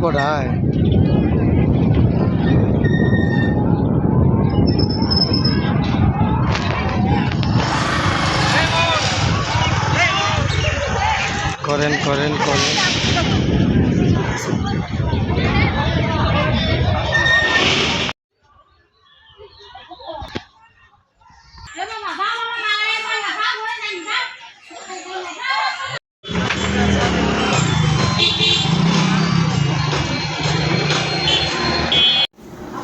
কটায়? করেন করেন করেন।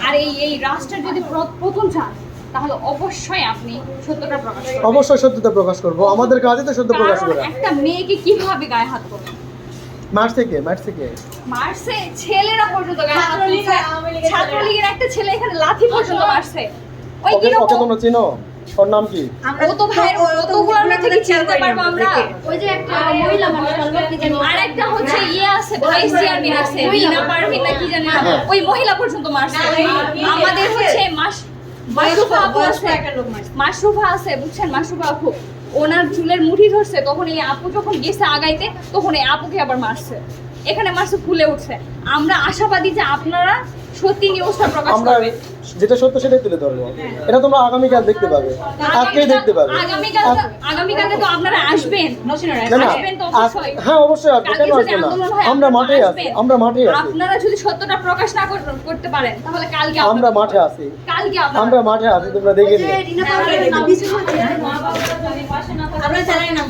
আর এই রাষ্ট্রের যদি প্রথম চান তাহলে অবশ্যই আপনি সত্যটা প্রকাশ করবেন। অবশ্যই সত্যতা প্রকাশ করব, আমাদের কাজে তো সত্য প্রকাশ করা। একটা মেয়েকে কিভাবে গায়ে হাত করবে? মারছে ছেলেরা পর্যন্ত গায়ে হাত তুলছে। ছাত্রলীগের একটা ছেলে এখানে লাথি পর্যন্ত মারছে। ওই কি রকম? ওকে তোমরা চিনো? ওর নাম কি? ও তো ভাই কতগুলোর মধ্যে কি চিনতে পারবো আমরা? ওই যে একটা মহিলা মানুষ কি জানি, আর একটা হচ্ছে আছে ভাইস চেয়ারম্যান আছে বিনা পারভিন না কি জানি না, ওই মহিলা পর্যন্ত মারছে। আমাদের হচ্ছে মাশরুফা আপু আছে, মাশরুফা আছে, বুঝছেন? মাশরুফা আপু ওনার চুলের মুঠি ধরছে, তখন এই আপু যখন গেছে আগাইতে তখন এই আপুকে আবার মারছে। এখানে মারছে ফুলে উঠছে। আমরা আশাবাদী যে আপনারা সত্যি নিউজটা প্রকাশ করবেন। যেটা সত্য সেটাই তুলে ধরবো। এটা তোমরা আগামীকাল দেখতে পাবে, আজকেই দেখতে পাবে। আগামীকালকে তো আপনারা আসবেন। আসবেন তো অবশ্যই। হ্যাঁ অবশ্যই আসবো, কেন আসবো না? আমরা মাঠে আছি, আমরা মাঠে আছি। আপনারা যদি সত্যটা প্রকাশ না করতে পারেন তাহলে কালকে আমরা মাঠে আছি, কালকে আমরা মাঠে আছি, তোমরা দেখে নিও। আমরা চালাই না।